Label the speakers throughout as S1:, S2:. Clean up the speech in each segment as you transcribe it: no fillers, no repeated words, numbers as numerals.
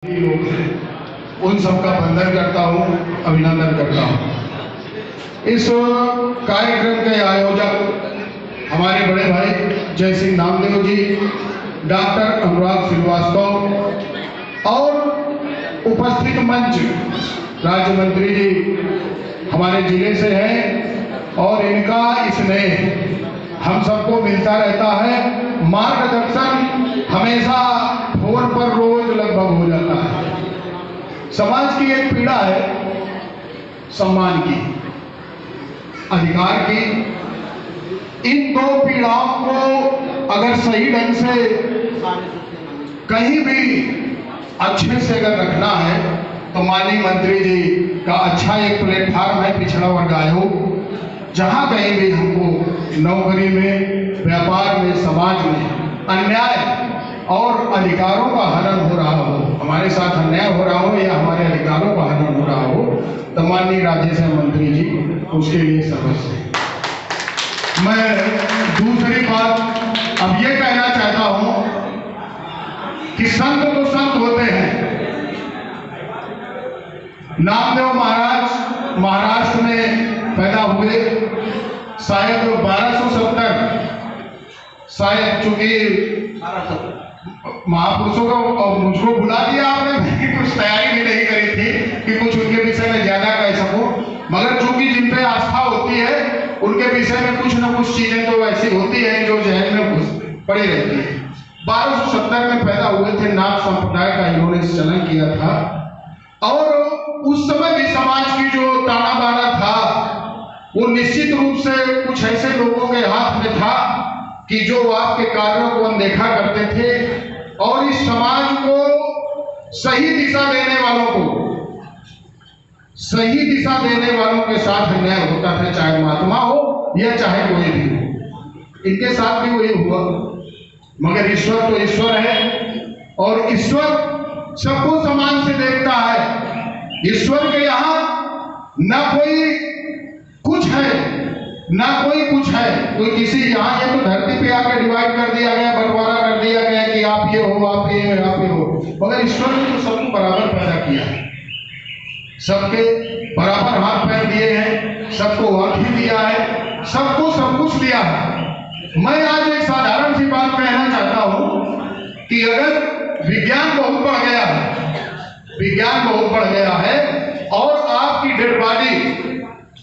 S1: लोग हैं उन सबका वंदन करता हूँ, अभिनंदन करता हूँ। इस कार्यक्रम के आयोजक हमारे बड़े भाई जय सिंह नामदेव जी, डॉक्टर अनुराग श्रीवास्तव और उपस्थित मंच राज्य मंत्री जी हमारे जिले से हैं और इनका स्नेह हम सबको मिलता रहता है। मार्गदर्शन हमेशा फोन पर रोज लगभग हो जाता है। समाज की एक पीड़ा है सम्मान की, अधिकार की। इन दो पीड़ाओं को अगर सही ढंग से कहीं भी अच्छे से अगर रखना है तो माननीय मंत्री जी का अच्छा एक प्लेटफार्म है पिछड़ा वर्ग आयोग, जहां कहीं भी हमको नौकरी में, व्यापार में, समाज में अन्याय और अधिकारों का हनन हो रहा हो, हमारे साथ अन्याय हो रहा हो या हमारे अधिकारों का हनन हो रहा हो, तो माननीय राज्य से मंत्री जी उसके लिए समझते हैं। मैं दूसरी बात अब ये कहना चाहता हूं कि संत तो संत होते हैं। नामदेव महाराज महाराष्ट्र में पैदा हुए, शायद 1270, शायद चूंकि महापुरुषों को मुझको बुला दिया आपने, मैंने कुछ तैयारी भी नहीं करी थी कि कुछ उनके विषय में ज्यादा कह सकूं, मगर चूंकि जिन पे आस्था होती है उनके विषय में कुछ न कुछ चीजें तो ऐसी होती हैं जो जहन में पड़ी रहती है। 1270 में पैदा हुए थे, नाथ संप्रदाय का इन्होंने चलन किया था और उस समय भी समाज की जो ताना बाना था वो निश्चित रूप से कुछ ऐसे लोगों के हाथ में था कि जो आपके कार्यों को अनदेखा करते थे और इस समाज को सही दिशा देने वालों को, सही दिशा देने वालों के साथ अन्याय होता था, चाहे महात्मा हो या चाहे कोई भी हो। इनके साथ भी वही हुआ, मगर ईश्वर तो ईश्वर है और ईश्वर सबको समान से देखता है। ईश्वर के यहाँ ना कोई कुछ है ना कोई कुछ है, कोई किसी यहाँ ये तो धरती पे आके डिवाइड कर दिया गया, बंटवारा कर दिया गया कि आप ये हो, आप ये हो, आप ये हो, मगर ईश्वर ने तो सबको बराबर पैदा किया है, सबके बराबर हाथ पैर दिए हैं, सबको आंखें दिया है, सबको सब कुछ दिया है। मैं आज एक साधारण सी बात कहना चाहता हूं कि अगर विज्ञान बहुत बढ़ गया है, विज्ञान बहुत बढ़ गया है और आपकी डेड बॉडी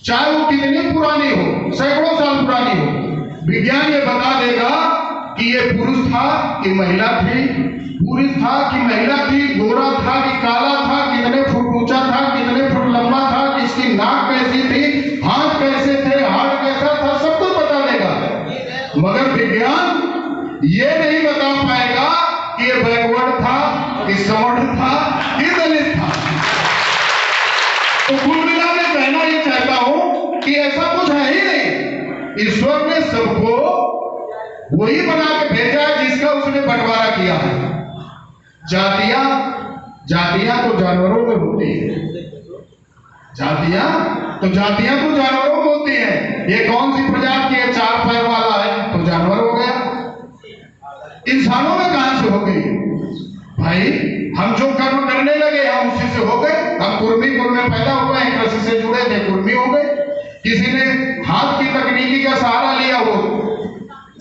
S1: चाहे वो कितनी पुरानी हो, सैकड़ों साल पुरानी हो, विज्ञान ये बता देगा कि ये पुरुष था कि महिला थी, पुरुष था कि महिला थी, गोरा था कि काला था, कितने फुट ऊंचा था, कितने फुट लंबा था, किसकी नाक कैसी थी, हाथ कैसे थे, हाथ कैसा था, सब कुछ बता देगा। मगर विज्ञान ये नहीं बता पाएगा कि ये बैकवर्ड था, कि समर्थ था, कि दलित था। तो कुल मिला के कहना ये चाहता हूं कि ऐसा कुछ है ही नहीं। ईश्वर ने सबको वही बना के भेजा जिसका उसने बंटवारा किया है। जातियां तो जानवरों में होती है, जातियां तो जानवरों में होती है। ये कौन सी प्रजाति है, 4 पैर वाला है तो जानवर हो गया, इंसानों में कहां से हो गई भाई? हम जो कर्म करने लगे हम उसी से हो गए। हम कुर्मी कुल में पैदा हुए हैं, कृषि से जुड़े थे, कुर्मी हो गए। किसी ने हाथ की तकनीकी का सहारा लिया, वो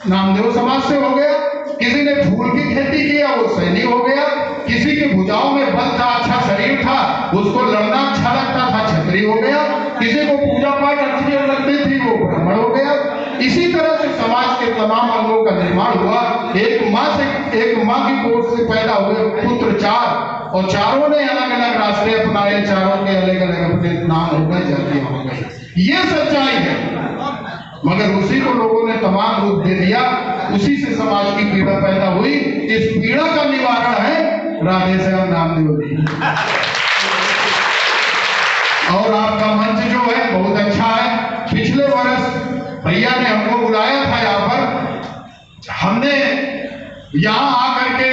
S1: नामदेव समाज से हो गया। किसी ने फूल की खेती किया, वो सैनी हो गया। किसी के भुजाओं में बल था, अच्छा शरीर था, उसको लड़ना अच्छा लगता था, छत्री हो गया। किसी को पूजा पाठ अच्छी लगती थी, वो ब्राह्मण हो गया। इसी तरह से समाज के तमाम अंगों का निर्माण हुआ। एक माँ की कोख से पैदा हुए पुत्र 4 और चारों ने अलग अलग रास्ते अपनाए, चारों के अलग अलग अपने नाम हो गए, जातियां हो गई। ये सच्चाई है, मगर उसी को लोगों ने तमाम रूप दे दिया, उसी से समाज की पीड़ा पैदा हुई। इस पीड़ा का निवारण है राधे श्याम नामदेव जी। और आपका मंच जो है बहुत अच्छा है। पिछले वर्ष भैया ने हमको बुलाया था यहाँ पर, हमने यहाँ आकर के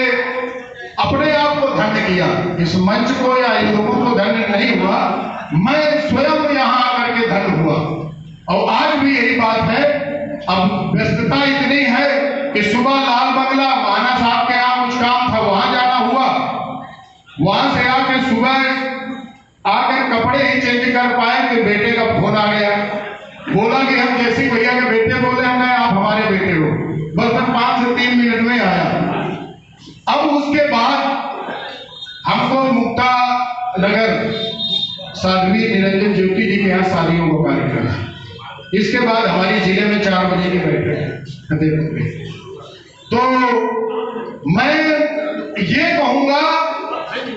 S1: अपने आप को धन्य किया। इस मंच को या इन लोगों को धन्य नहीं हुआ, मैं स्वयं यहाँ आकर के धन्य हुआ। और आज भी यही बात है। अब व्यस्तता इतनी है कि सुबह लाल बंगला माना साहब के यहाँ कुछ काम था, वहां जाना हुआ, वहां से आके सुबह आकर कपड़े ही चेंज कर पाए कि बेटे का फोन आ गया, बोला कि हम जैसी भैया के बेटे बोले हमने आप हमारे बेटे हो, बस 5 से 3 मिनट में आया। अब उसके बाद हमको मुक्ता नगर साध्वी निरंजन ज्योति जी के यहाँ शादियों का कार्यक्रम है। इसके बाद हमारी जिले में 4 बजे की बैठक है। तो मैं ये कहूंगा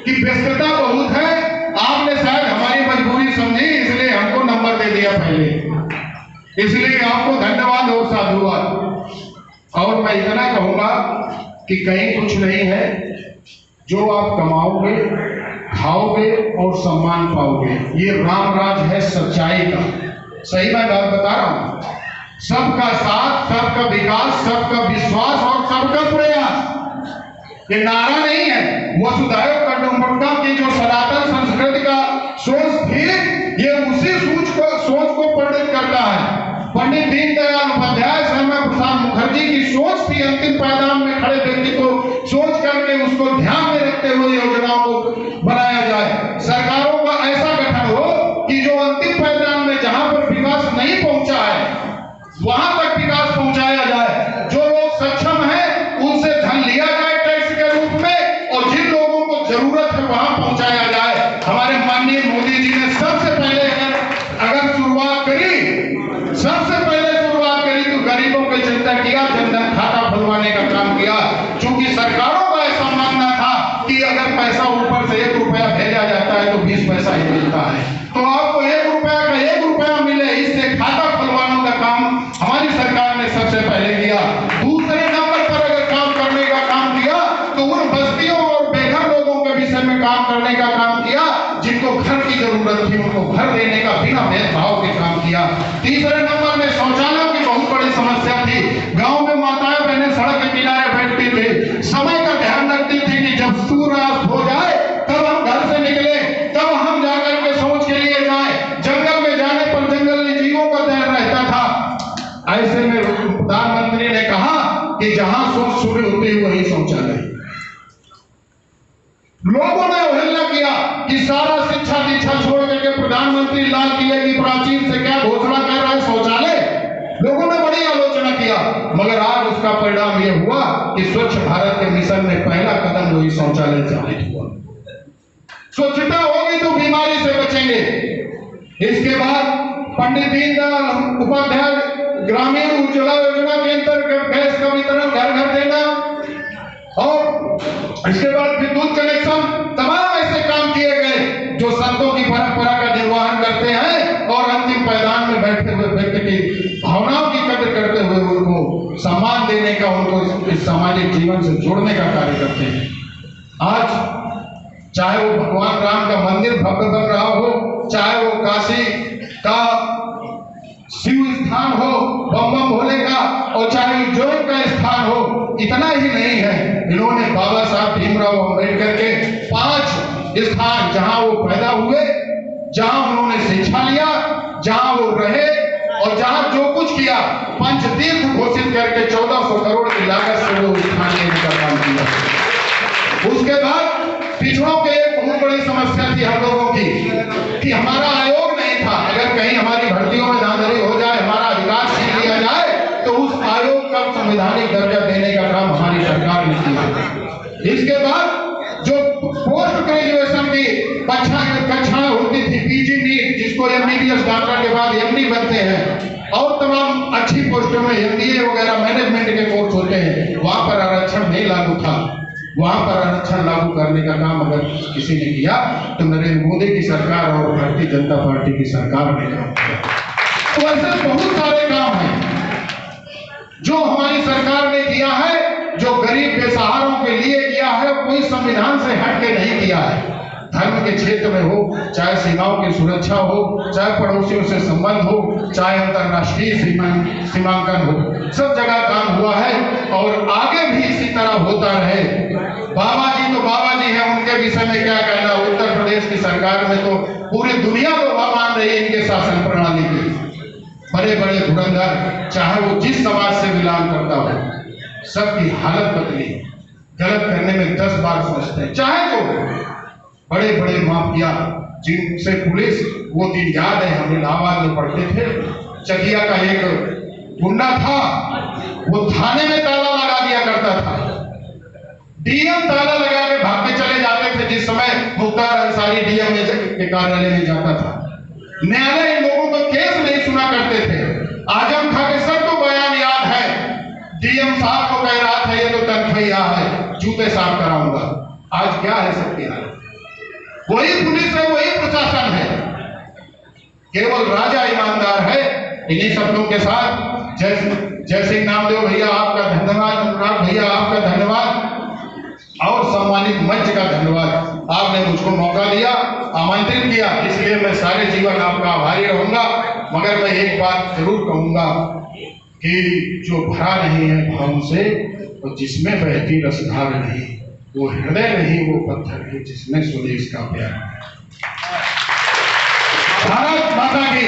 S1: कि व्यस्तता बहुत है, आपने शायद हमारी मजबूरी समझी इसलिए हमको नंबर दे दिया पहले, इसलिए आपको धन्यवाद और साधुवाद। और मैं इतना कहूंगा कि कहीं कुछ नहीं है, जो आप कमाओगे खाओगे और सम्मान पाओगे, ये राम राज है सच्चाई का। सही मैं बात बता रहा हूं, सबका साथ, सबका विकास, सबका विश्वास और सबका प्रयास, ये नारा नहीं है। वसुधैव कुटुंबकम की जो सनातन संस्कृति का सोच थी, ये उसी सोच को पंडित करता है। पंडित दीनदयाल उपाध्याय, श्यामा प्रसाद मुखर्जी की सोच थी, अंतिम पायदान में खड़े व्यक्ति को सोच करके उसको ध्यान में रखते हुए योजनाओं को बनाया जाए। सरकारों का ऐसा गठन हो कि जो अंतिम पायदान में जहां पर विकास नहीं पहुंचा है वहां तक विकास पहुंचाया जाए। जो लोग सक्षम हैं उनसे धन लिया जाए टैक्स के रूप में, और जिन लोगों को जरूरत है वहां पहुंचाया जाए। हमारे माननीय मोदी जी ने सबसे पहले अगर शुरुआत करी तो गरीबों की चिंता किया, जनधन खाता खुलवाने का काम किया। चूंकि सरकारों का ऐसा मानना था कि अगर पैसा ऊपर से 1 रुपया भेजा जाता है तो 20 पैसा ही मिलता है, तो आपको 1 रुपया का 1 रुपया मिले, इससे खाता खुलवाने का काम हमारी सरकार ने सबसे पहले किया। दूसरे नंबर पर अगर काम करने का काम किया तो उन बस्तियों और बेघर लोगों के विषय में काम करने का काम किया, जिनको घर की जरूरत थी उनको घर देने का बिना भेदभाव के काम किया। तीसरे नंबर में शौचालयों की बहुत बड़ी समस्या थी। गांव में माताएं बहनें सड़क के किनारे बैठती थी, समय का ध्यान रखती थी कि जब सूर्यास्त हो जाए तब हम घर से निकले, तब हम जाकर के शौच के लिए जाए। जंगल में जाने पर जंगली जीवों का डर रहता था। ऐसे में प्रधानमंत्री ने कहा कि जहां शौच शुरू होती है वही शौचालय। लोगों ने अवहेलना किया कि सारा शिक्षा दीक्षा छोड़ करके प्रधानमंत्री लाल किले की प्राचीर से क्या घोषणा कर रहा है, शौचालय। लोगों ने बड़ी आलोचना किया, मगर आज उसका परिणाम यह हुआ कि स्वच्छ भारत के मिशन में पहला कदम वही शौचालय चालित हुआ। स्वच्छता होगी तो बीमारी से बचेंगे। इसके बाद पंडित दीनदयाल उपाध्याय ग्रामीण उज्ज्वला योजना के अंतर्गत गैस का वितरण घर घर देना, और इसके बाद विद्युत कनेक्शन, तमाम ऐसे काम किए गए जो संतों की परंपरा का निर्वहन करते हैं और अंतिम पायदान में बैठे हुए व्यक्ति की भावनाओं की कदर करते हुए उनको सम्मान देने का, उनको इस सामाजिक जीवन से जोड़ने का कार्य करते हैं। आज चाहे वो भगवान राम का मंदिर भव्य बन रहा हो, चाहे वो काशी का शिव स्थान हो बम बम भोले का, और चाहे उज्जैन का स्थान हो। इतना ही नहीं है, इन्होंने बाबा साहब भीमराव अंबेडकर के 5 स्थान जहां वो पैदा हुए, जहां उन्होंने शिक्षा लिया, जहां वो रहे और जहां जो कुछ किया, पंचतीर्थ घोषित करके 1400 करोड़ की लागत से वो स्थान लेने का काम किया। उसके बाद पिछड़ों के एक बहुत बड़ी समस्या थी हम लोगों की कि हमारा आयोग नहीं था। अगर कहीं हमारी भर्तियों में धांधली हो जाए, हमारा अधिकार छीन लिया जाए, तो उस आयोग का संवैधानिक दर्जा देने का काम हमारी सरकार ने किया। इसके बाद जो पोस्ट ग्रेजुएशन की कक्षाएं होती थी, पीजी नीट, जिसको एमबीबीएस डॉक्टर के बाद एमडी बनते हैं, और तमाम अच्छी पोस्टों में एमबीए वगैरह मैनेजमेंट के कोर्स होते हैं, वहां पर आरक्षण नहीं लागू था। वहां पर आरक्षण लागू करने का काम अगर किसी ने किया तो नरेंद्र मोदी की सरकार और भारतीय जनता पार्टी की सरकार ने काम किया। तो ऐसे बहुत सारे काम हैं जो हमारी सरकार ने किया है, जो गरीब बेसहारों के लिए किया है, कोई संविधान से हट के नहीं किया है। धर्म के क्षेत्र में हो, चाहे सीमाओं की सुरक्षा हो, चाहे पड़ोसियों से संबंध हो, चाहे अंतरराष्ट्रीय सीमांकन हो, सब जगह काम हुआ है और आगे भी इसी तरह होता रहे। बाबा जी तो बाबा जी हैं, उनके विषय में क्या कहना। उत्तर प्रदेश की सरकार में तो पूरी दुनिया को मान रही है इनके शासन प्रणाली की। बड़े बड़े धुरंधर, चाहे वो जिस समाज से बिलोंग करता हो, सबकी हालत बदली। गलत करने में 10 बार सोचते हैं, चाहे जो बड़े बड़े माफिया जिनसे पुलिस, वो दिन याद है, हम इलाहाबाद में पढ़ते थे, चकिया का एक गुंडा था, वो थाने में ताला लगा दिया करता था, डीएम ताला लगा के भाग के चले जाते थे जिस समय मुख्तार अंसारी डीएम के कार्यालय में जाता था। न्यायालय इन लोगों का केस नहीं सुना करते थे। आजम खां के सबको बयान याद है, डीएम साहब को कह रहा था ये तो तनख्वाहिया है, जूते साफ कराऊंगा। आज क्या है सबकी हालत? वही पुलिस है, वही प्रशासन है, केवल राजा ईमानदार है। इन्हीं शब्दों के साथ जय सिंह नामदेव भैया आपका धन्यवाद, अनुराग भैया आपका धन्यवाद, और सम्मानित मंच का धन्यवाद। आपने मुझको मौका दिया, आमंत्रित किया, इसलिए मैं सारे जीवन आपका आभारी रहूंगा। मगर मैं एक बात जरूर कहूंगा कि जो भरा नहीं है भाव से, और जिसमें बहती रसधार नहीं, वो हृदय नहीं, वो पत्थर है जिसमें स्वदेश का प्यार। भारत माता की